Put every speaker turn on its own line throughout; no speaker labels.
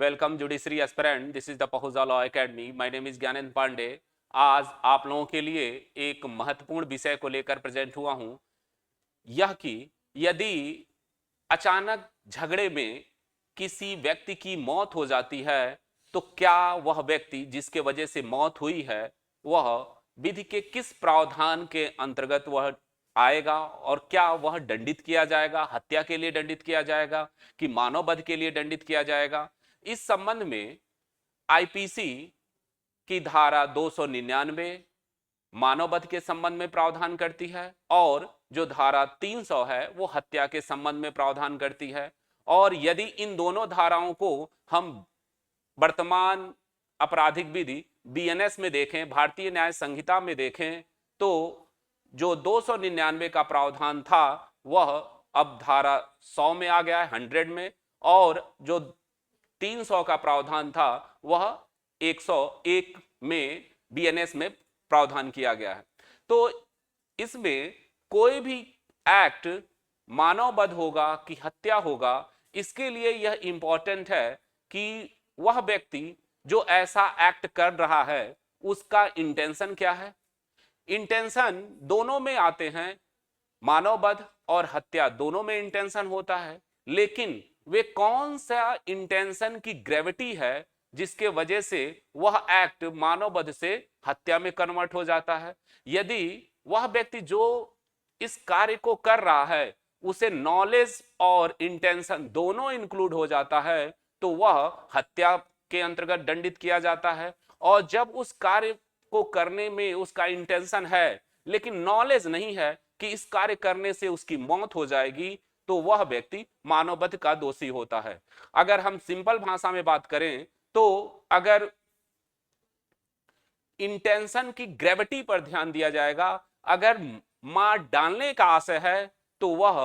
Welcome judiciary aspirant, this is the Pahuja law academy. My name is Gyanendra Pandey. आज आप लोगों के लिए एक महत्वपूर्ण विषय को लेकर प्रेजेंट हुआ हूं, यह कि यदि अचानक झगड़े में किसी व्यक्ति की मौत हो जाती है तो क्या वह व्यक्ति जिसके वजह से मौत हुई है वह विधि के किस प्रावधान के अंतर्गत वह आएगा और क्या वह दंडित किया जाएगा, हत्या के लिए दंडित किया जाएगा कि मानव वध के लिए दंडित किया जाएगा। इस संबंध में आईपीसी की धारा 299 मानव वध के संबंध में प्रावधान करती है और जो धारा 300 है वो हत्या के संबंध में प्रावधान करती है। और यदि इन दोनों धाराओं को हम वर्तमान आपराधिक विधि बीएनएस में देखें, भारतीय न्याय संहिता में देखें, तो जो 299 का प्रावधान था वह अब धारा 100 में आ गया है, 100 में, और जो 300 का प्रावधान था वह 101 में बीएनएस में प्रावधान किया गया है। तो इसमें कोई भी एक्ट मानव वध होगा कि हत्या होगा, इसके लिए यह इंपॉर्टेंट है कि वह व्यक्ति जो ऐसा एक्ट कर रहा है उसका इंटेंशन क्या है। इंटेंशन दोनों में आते हैं, मानव वध और हत्या दोनों में इंटेंशन होता है, लेकिन वे कौन सा इंटेंशन की ग्रेविटी है जिसके वजह से वह एक्ट मानव वध से हत्या में कन्वर्ट हो जाता है। यदि वह व्यक्ति जो इस कार्य को कर रहा है उसे नॉलेज और इंटेंशन दोनों इंक्लूड हो जाता है तो वह हत्या के अंतर्गत दंडित किया जाता है। और जब उस कार्य को करने में उसका इंटेंशन है लेकिन नॉलेज नहीं है कि इस कार्य करने से उसकी मौत हो जाएगी तो वह व्यक्ति मानव वध का दोषी होता है। अगर हम सिंपल भाषा में बात करें तो अगर इंटेंशन की ग्रेविटी पर ध्यान दिया जाएगा, अगर मार डालने का आशय है तो वह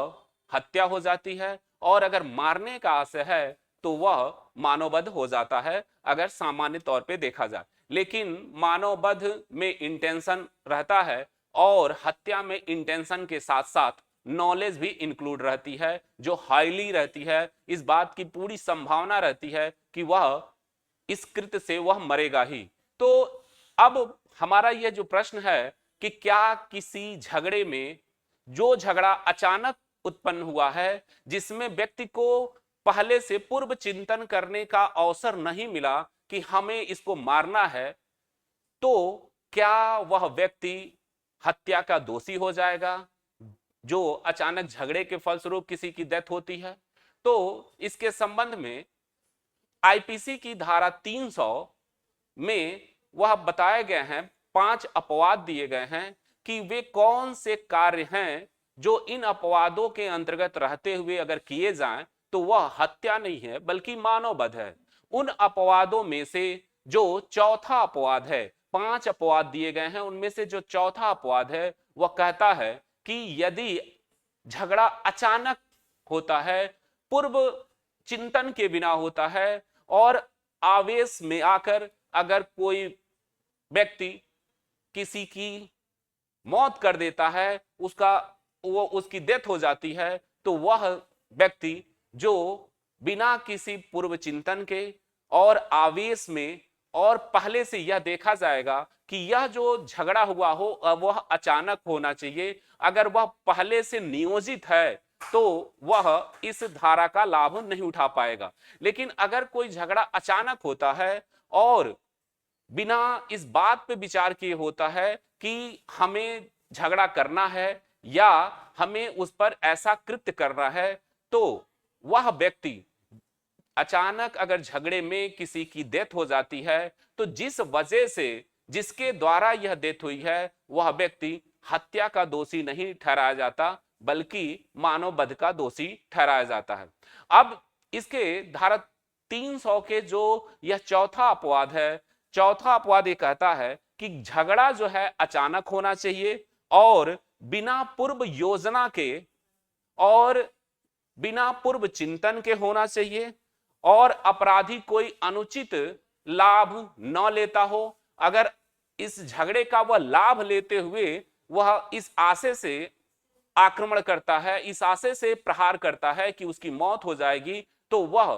हत्या हो जाती है और अगर मारने का आशय है तो वह मानव वध हो जाता है अगर सामान्य तौर पे देखा जाए। लेकिन मानव वध में इंटेंशन रहता है और हत्या में इंटेंशन के साथ साथ नॉलेज भी इंक्लूड रहती है जो हाईली रहती है। इस बात की पूरी संभावना रहती है कि वह इस कृत्य से वह मरेगा ही। तो अब हमारा यह जो प्रश्न है कि क्या किसी झगड़े में, जो झगड़ा अचानक उत्पन्न हुआ है जिसमें व्यक्ति को पहले से पूर्व चिंतन करने का अवसर नहीं मिला कि हमें इसको मारना है, तो क्या वह व्यक्ति हत्या का दोषी हो जाएगा जो अचानक झगड़े के फलस्वरूप किसी की डेथ होती है। तो इसके संबंध में आईपीसी की धारा 300 में वह बताए गए हैं, 5 अपवाद दिए गए हैं कि वे कौन से कार्य हैं जो इन अपवादों के अंतर्गत रहते हुए अगर किए जाएं तो वह हत्या नहीं है बल्कि मानव वध है। उन अपवादों में से जो चौथा अपवाद है, 5 अपवाद दिए गए हैं, उनमें से जो चौथा अपवाद है वह कहता है कि यदि झगड़ा अचानक होता है, पूर्व चिंतन के बिना होता है और आवेश में आकर अगर कोई व्यक्ति किसी की मौत कर देता है, उसकी डेथ हो जाती है, तो वह व्यक्ति जो बिना किसी पूर्व चिंतन के और आवेश में, और पहले से यह देखा जाएगा कि यह जो झगड़ा हुआ हो वह अचानक होना चाहिए, अगर वह पहले से नियोजित है तो वह इस धारा का लाभ नहीं उठा पाएगा। लेकिन अगर कोई झगड़ा अचानक होता है और बिना इस बात पे विचार किए होता है कि हमें झगड़ा करना है या हमें उस पर ऐसा कृत्य करना है, तो वह व्यक्ति अचानक अगर झगड़े में किसी की डेथ हो जाती है तो जिस वजह से, जिसके द्वारा यह डेथ हुई है, वह व्यक्ति हत्या का दोषी नहीं ठहराया जाता बल्कि मानव वध का दोषी ठहराया जाता है। अब इसके धारा 300 के जो यह चौथा अपवाद है, चौथा अपवाद ये कहता है कि झगड़ा जो है अचानक होना चाहिए और बिना पूर्व योजना के और बिना पूर्व चिंतन के होना चाहिए और अपराधी कोई अनुचित लाभ न लेता हो। अगर इस झगड़े का वह लाभ लेते हुए वह इस आशय से आक्रमण करता है, इस आशय से प्रहार करता है कि उसकी मौत हो जाएगी, तो वह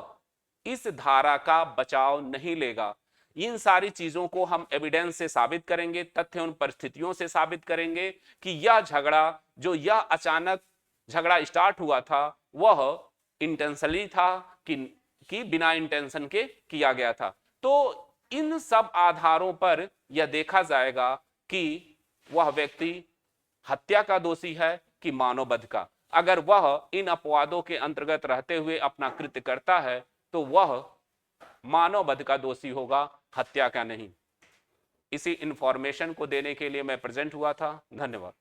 इस धारा का बचाव नहीं लेगा। इन सारी चीजों को हम एविडेंस से साबित करेंगे, तथ्य उन परिस्थितियों से साबित करेंगे कि यह झगड़ा, जो यह अचानक झगड़ा स्टार्ट हुआ था, वह इंटेंशनली था कि बिना इंटेंशन के किया गया था। तो इन सब आधारों पर यह देखा जाएगा कि वह व्यक्ति हत्या का दोषी है कि मानववध का। अगर वह इन अपवादों के अंतर्गत रहते हुए अपना कृत्य करता है तो वह मानववध का दोषी होगा, हत्या का नहीं। इसी इंफॉर्मेशन को देने के लिए मैं प्रेजेंट हुआ था। धन्यवाद।